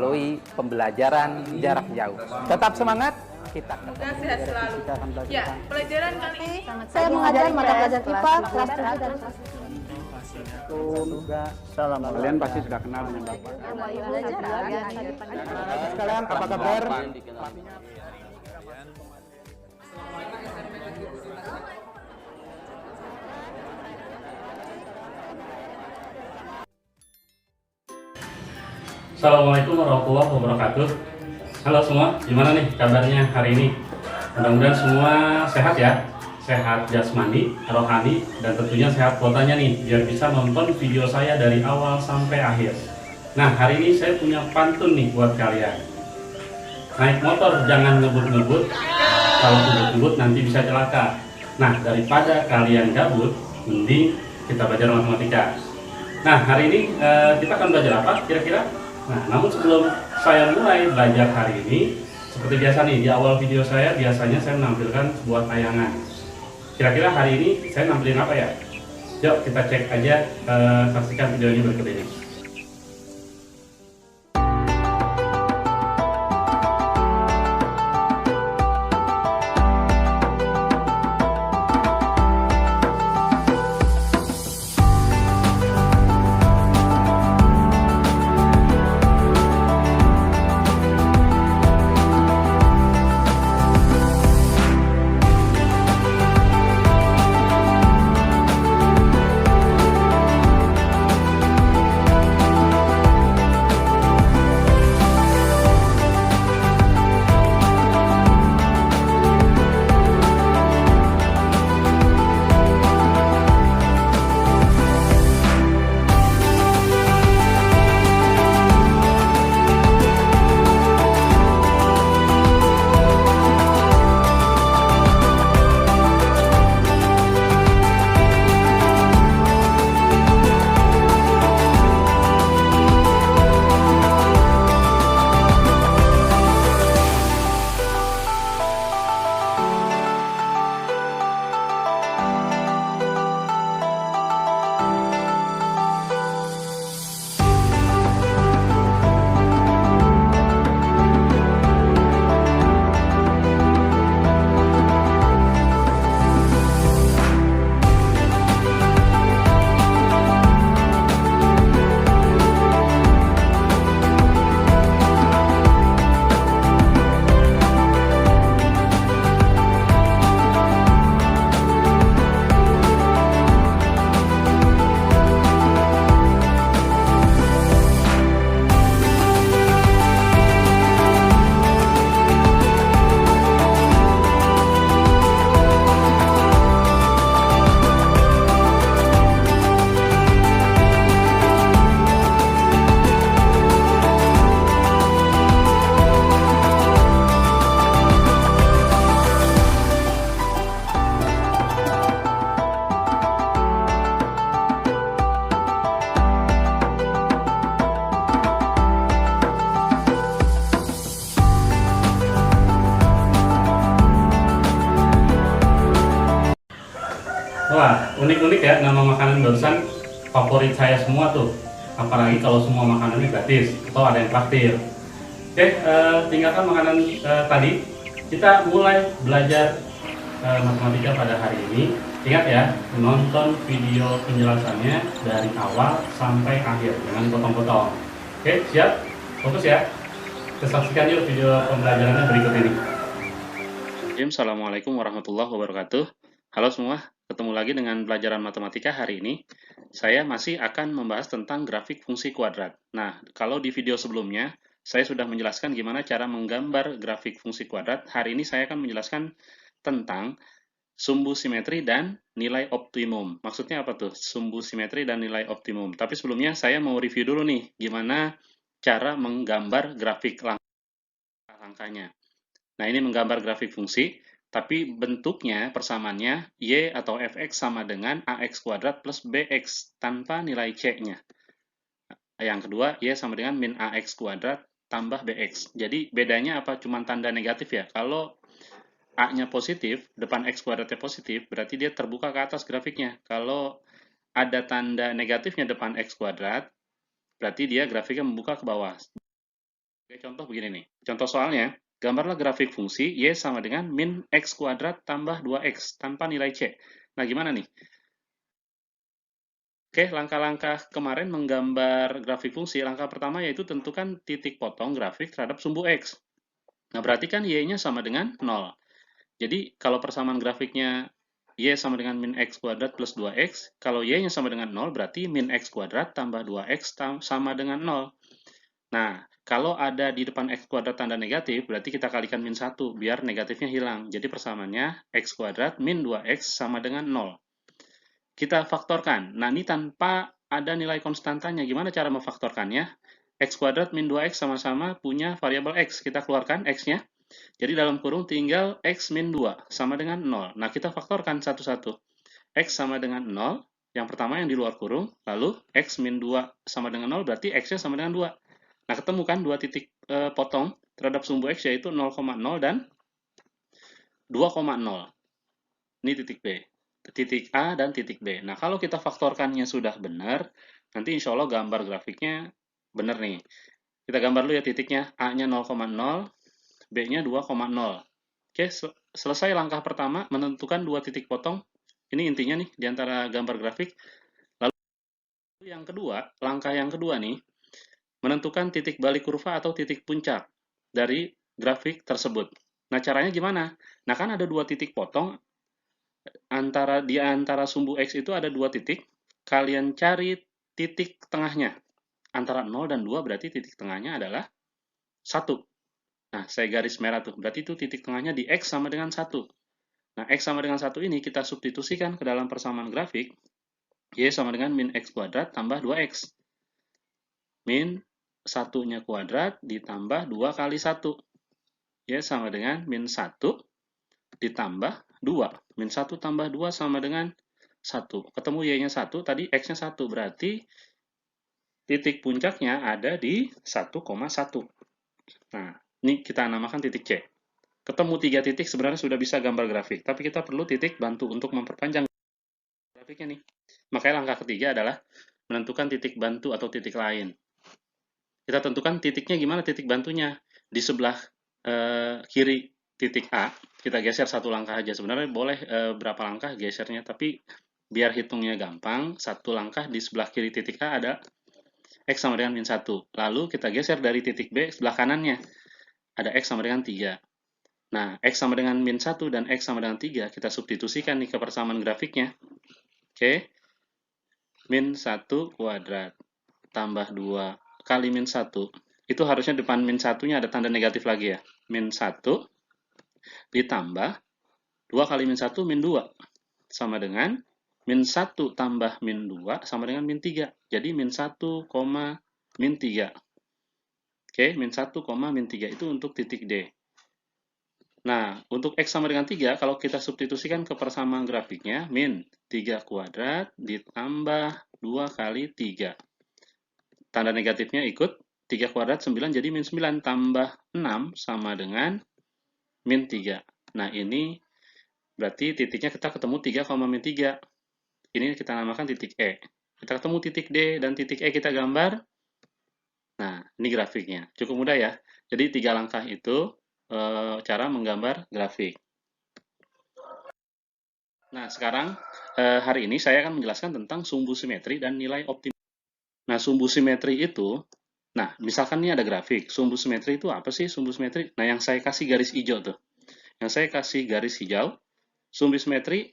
melalui pembelajaran jarak jauh. Tetap semangat, kita Semoga sehat selalu. Ya, pelajaran kali ini Saya mengajar mata pelajaran IPA kelas 7 dan kelas Salam. Kalian pasti sudah kenal dengan Bapak. Sekalian apa kabar? Assalamualaikum warahmatullahi wabarakatuh. Halo semua, gimana nih kabarnya hari ini? Mudah-mudahan semua sehat ya, sehat jasmani, rohani, dan tentunya sehat kuotanya nih, biar bisa nonton video saya dari awal sampai akhir. Nah, hari ini saya punya pantun nih buat kalian. Naik motor jangan ngebut-ngebut, kalau ngebut-ngebut nanti bisa celaka. Nah, daripada kalian gabut, mending kita belajar matematika. Nah, hari ini kita akan belajar apa kira-kira? Nah, namun sebelum saya mulai belajar hari ini, seperti biasa nih, di awal video saya biasanya saya menampilkan sebuah tayangan. Kira-kira hari ini saya nampilin apa ya? Yuk kita cek aja, saksikan videonya berikut ini. Wah, unik-unik ya nama makanan barusan, favorit saya semua tuh. Apalagi kalau semua makanannya gratis atau ada yang traktir. Oke, tinggalkan makanan tadi. Kita mulai belajar matematika pada hari ini. Ingat ya, nonton video penjelasannya dari awal sampai akhir, jangan potong-potong. Oke, siap? Fokus ya. Kita saksikan yuk video pembelajarannya berikut ini. Assalamualaikum warahmatullahi wabarakatuh. Halo semua, ketemu lagi dengan pelajaran matematika hari ini. Saya masih akan membahas tentang grafik fungsi kuadrat. Nah, kalau di video sebelumnya, saya sudah menjelaskan gimana cara menggambar grafik fungsi kuadrat. Hari ini saya akan menjelaskan tentang sumbu simetri dan nilai optimum. Maksudnya apa tuh? Sumbu simetri dan nilai optimum. Tapi sebelumnya saya mau review dulu nih, gimana cara menggambar grafik langkah-langkahnya. Nah, ini menggambar grafik fungsi. Tapi bentuknya, persamaannya, y atau fx sama dengan ax kuadrat plus bx tanpa nilai c-nya. Yang kedua, y sama dengan min ax kuadrat tambah bx. Jadi bedanya apa? Cuman tanda negatif ya. Kalau a-nya positif, depan x kuadratnya positif, berarti dia terbuka ke atas grafiknya. Kalau ada tanda negatifnya depan x kuadrat, berarti dia grafiknya membuka ke bawah. Oke, contoh begini nih. Contoh soalnya, gambarlah grafik fungsi Y sama dengan min X kuadrat tambah 2X tanpa nilai C. Nah, gimana nih? Oke, langkah-langkah kemarin menggambar grafik fungsi, langkah pertama yaitu tentukan titik potong grafik terhadap sumbu X. Nah, berarti kan Y-nya sama dengan 0. Jadi, kalau persamaan grafiknya Y sama dengan min X kuadrat plus 2X, kalau Y-nya sama dengan 0, berarti min X kuadrat tambah 2X sama dengan 0. Nah, kalau ada di depan X kuadrat tanda negatif, berarti kita kalikan min 1, biar negatifnya hilang. Jadi, persamaannya X kuadrat min 2X sama dengan 0. Kita faktorkan. Nah, ini tanpa ada nilai konstantanya. Gimana cara memfaktorkannya? X kuadrat min 2X sama-sama punya variabel X. Kita keluarkan X-nya. Jadi dalam kurung tinggal X min 2 sama dengan 0. Nah, kita faktorkan satu-satu. X sama dengan 0. Yang pertama yang di luar kurung. Lalu X min 2 sama dengan 0 berarti X-nya sama dengan 2. Nah, ketemu kan dua titik potong terhadap sumbu X yaitu 0,0 dan 2,0. Ini titik B. Titik A dan titik B. Nah, kalau kita faktorkannya sudah benar, nanti insya Allah gambar grafiknya benar nih. Kita gambar dulu ya titiknya. A-nya 0,0, B-nya 2,0. Oke, selesai langkah pertama, menentukan dua titik potong. Ini intinya nih, di antara gambar grafik. Lalu yang kedua, langkah yang kedua nih, menentukan titik balik kurva atau titik puncak dari grafik tersebut. Nah, caranya gimana? Nah, kan ada dua titik potong, di antara sumbu X itu ada dua titik, kalian cari titik tengahnya. Antara 0 dan 2 berarti titik tengahnya adalah 1. Nah, saya garis merah tuh, berarti itu titik tengahnya di X sama dengan 1. Nah, X sama dengan 1 ini kita substitusikan ke dalam persamaan grafik, Y sama dengan min X kuadrat tambah 2X. Min 1-nya kuadrat ditambah 2 kali 1. Y sama dengan min 1 ditambah 2. Min 1 tambah 2 sama dengan 1. Ketemu Y-nya 1, tadi X-nya 1. Berarti titik puncaknya ada di 1,1. Nah, ini kita namakan titik C. Ketemu 3 titik sebenarnya sudah bisa gambar grafik. Tapi kita perlu titik bantu untuk memperpanjang grafiknya nih. Makanya langkah ketiga adalah menentukan titik bantu atau titik lain. Kita tentukan titiknya gimana titik bantunya. Di sebelah kiri titik A, kita geser satu langkah aja. Sebenarnya boleh berapa langkah gesernya, tapi biar hitungnya gampang, satu langkah di sebelah kiri titik A ada X sama dengan min 1. Lalu kita geser dari titik B sebelah kanannya. Ada X sama dengan 3. Nah, X sama dengan min 1 dan X sama dengan 3, kita substitusikan nih ke persamaan grafiknya. Oke. Min 1 kuadrat tambah 2 kali min 1. Itu harusnya depan min 1-nya ada tanda negatif lagi ya. Min 1 ditambah 2 kali min 1 min 2 sama dengan min 1 tambah min 2 sama dengan min 3. Jadi min 1, min 3. Oke, min 1, min 3 itu untuk titik D. Nah, untuk X sama dengan 3, kalau kita substitusikan ke persamaan grafiknya, min 3 kuadrat ditambah 2 kali 3. Tanda negatifnya ikut, 3 kuadrat 9, jadi min 9 tambah 6 sama dengan min 3. Nah, ini berarti titiknya kita ketemu 3, min 3. Ini kita namakan titik E. Kita ketemu titik D dan titik E kita gambar. Nah, ini grafiknya. Cukup mudah ya. Jadi 3 langkah itu cara menggambar grafik. Nah, sekarang hari ini saya akan menjelaskan tentang sumbu simetri dan nilai optimal. Nah, sumbu simetri itu, nah, misalkan ini ada grafik. Sumbu simetri itu apa sih sumbu simetri? Nah, yang saya kasih garis hijau tuh. Yang saya kasih garis hijau, sumbu simetri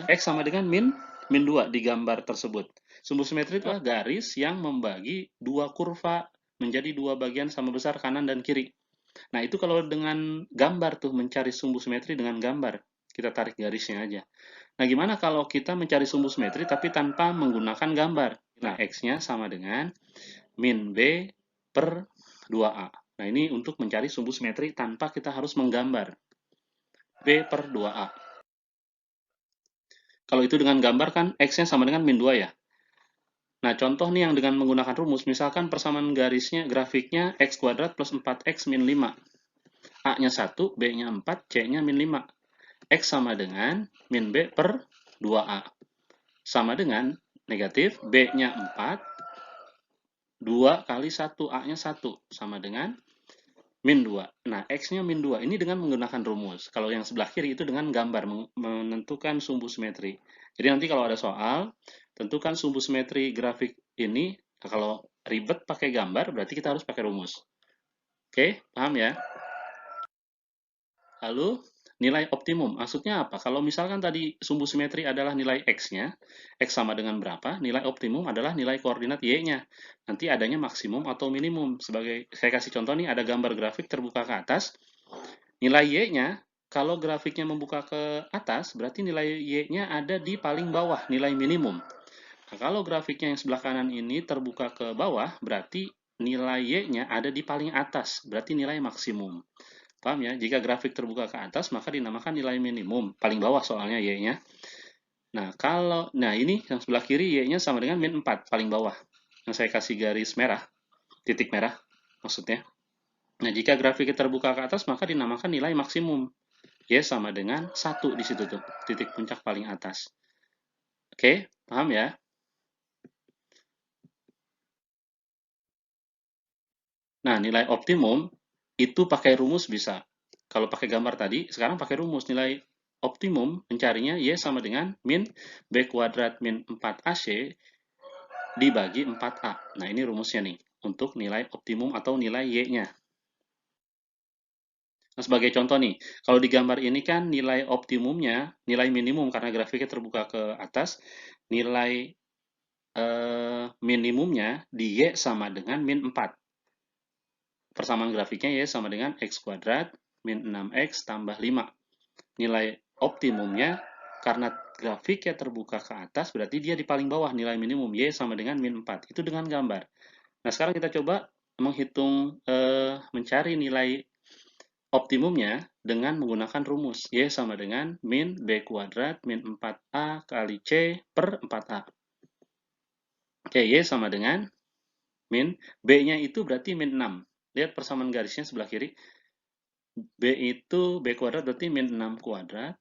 X sama dengan min 2 di gambar tersebut. Sumbu simetri itu adalah garis yang membagi dua kurva menjadi dua bagian sama besar kanan dan kiri. Nah, itu kalau dengan gambar tuh, mencari sumbu simetri dengan gambar. Kita tarik garisnya aja. Nah, gimana kalau kita mencari sumbu simetri tapi tanpa menggunakan gambar? Nah, X-nya sama dengan min B per 2A. Nah, ini untuk mencari sumbu simetri tanpa kita harus menggambar. B per 2A. Kalau itu dengan gambar kan X-nya sama dengan min 2 ya. Nah, contoh nih yang dengan menggunakan rumus, misalkan persamaan garisnya, grafiknya X kuadrat plus 4X min 5. A-nya 1, B-nya 4, C-nya min 5. X sama dengan min B per 2A. Sama dengan negatif, B-nya 4, 2 kali 1, A-nya 1, sama dengan min 2. Nah, X-nya min 2. Ini dengan menggunakan rumus. Kalau yang sebelah kiri itu dengan gambar, menentukan sumbu simetri. Jadi nanti kalau ada soal, tentukan sumbu simetri grafik ini. Kalau ribet pakai gambar, berarti kita harus pakai rumus. Oke, paham ya? Lalu, nilai optimum. Maksudnya apa? Kalau misalkan tadi sumbu simetri adalah nilai X-nya, X sama dengan berapa, nilai optimum adalah nilai koordinat Y-nya. Nanti adanya maksimum atau minimum. Sebagai saya kasih contoh nih, ada gambar grafik terbuka ke atas. Nilai Y-nya, kalau grafiknya membuka ke atas, berarti nilai Y-nya ada di paling bawah, nilai minimum. Nah, kalau grafiknya yang sebelah kanan ini terbuka ke bawah, berarti nilai Y-nya ada di paling atas, berarti nilai maksimum. Paham ya? Jika grafik terbuka ke atas, maka dinamakan nilai minimum. Paling bawah soalnya Y-nya. Nah, ini yang sebelah kiri Y-nya sama dengan min 4, paling bawah. Yang saya kasih garis merah, titik merah maksudnya. Nah, jika grafiknya terbuka ke atas, maka dinamakan nilai maksimum. Y sama dengan 1 di situ tuh, titik puncak paling atas. Oke, paham ya? Nah, nilai optimum itu pakai rumus bisa. Kalau pakai gambar tadi, sekarang pakai rumus. Nilai optimum mencarinya Y sama dengan min B kuadrat min 4AC dibagi 4A. Nah, ini rumusnya nih, untuk nilai optimum atau nilai Y-nya. Nah, sebagai contoh nih, kalau di gambar ini kan nilai optimumnya, nilai minimum karena grafiknya terbuka ke atas, nilai minimumnya di Y sama dengan min 4. Persamaan grafiknya Y sama dengan X kuadrat min 6X tambah 5. Nilai optimumnya, karena grafiknya terbuka ke atas, berarti dia di paling bawah, nilai minimum Y sama dengan min 4. Itu dengan gambar. Nah, sekarang kita coba menghitung, mencari nilai optimumnya dengan menggunakan rumus. Y sama dengan min B kuadrat min 4A kali C per 4A. Oke, Y sama dengan min, B-nya itu berarti min 6. Lihat persamaan garisnya sebelah kiri. B itu B kuadrat berarti min 6 kuadrat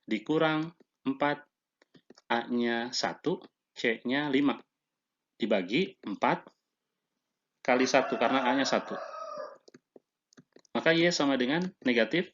dikurang 4, A-nya 1, C-nya 5. Dibagi 4 kali 1 karena A-nya 1. Maka Y sama dengan negatif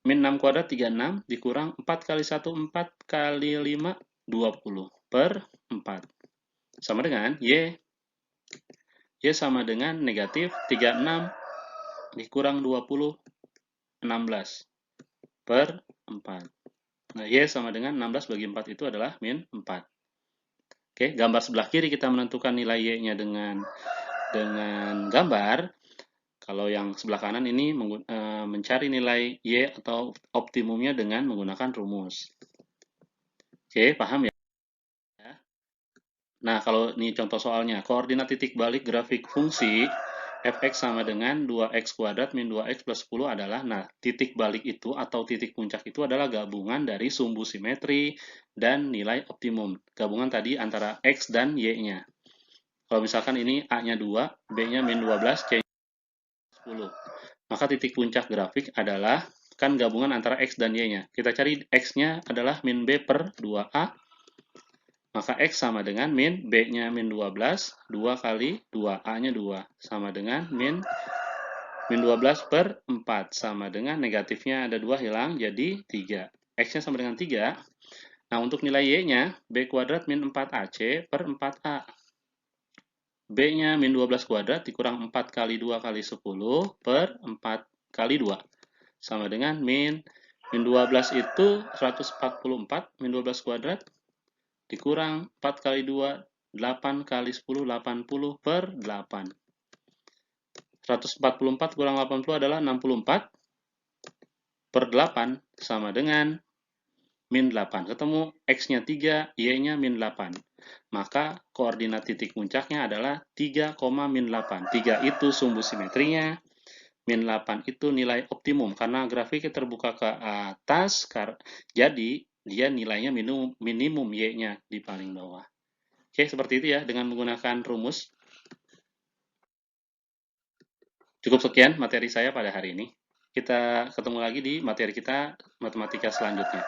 min 6 kuadrat 36 dikurang 4 kali 1, 4 kali 5, 20 per 4. Sama dengan Y sama dengan negatif 36 dikurang 20, 16 per 4. Nah, Y sama dengan 16 bagi 4 itu adalah min 4. Oke, gambar sebelah kiri kita menentukan nilai Y-nya dengan gambar. Kalau yang sebelah kanan ini mencari nilai Y atau optimumnya dengan menggunakan rumus. Oke, paham ya? Nah, kalau ini contoh soalnya, koordinat titik balik grafik fungsi fx sama dengan 2x kuadrat min 2x plus 10 adalah, nah, titik balik itu atau titik puncak itu adalah gabungan dari sumbu simetri dan nilai optimum. Gabungan tadi antara x dan y-nya. Kalau misalkan ini a-nya 2, b-nya min 12, c-nya 10. Maka titik puncak grafik adalah kan gabungan antara x dan y-nya. Kita cari x-nya adalah min b per 2a. Maka X sama dengan min, B-nya min 12, 2 kali 2, A-nya 2. Sama dengan min 12 per 4. Sama dengan negatifnya ada 2 hilang, jadi 3. X-nya sama dengan 3. Nah, untuk nilai Y-nya, B kuadrat min 4AC per 4A. B-nya min 12 kuadrat dikurang 4 kali 2 kali 10 per 4 kali 2. Sama dengan min 12 itu 144, min 12 kuadrat dikurang 4 kali 2, 8 kali 10, 80 per 8. 144 kurang 80 adalah 64 per 8 sama dengan min 8. Ketemu X-nya 3, Y-nya min 8. Maka koordinat titik puncaknya adalah 3, min 8. 3 itu sumbu simetrinya, min 8 itu nilai optimum. Karena grafiknya terbuka ke atas, jadi dia nilainya minimum Y-nya di paling bawah. Oke, seperti itu ya, dengan menggunakan rumus. Cukup sekian materi saya pada hari ini. Kita ketemu lagi di materi kita matematika selanjutnya.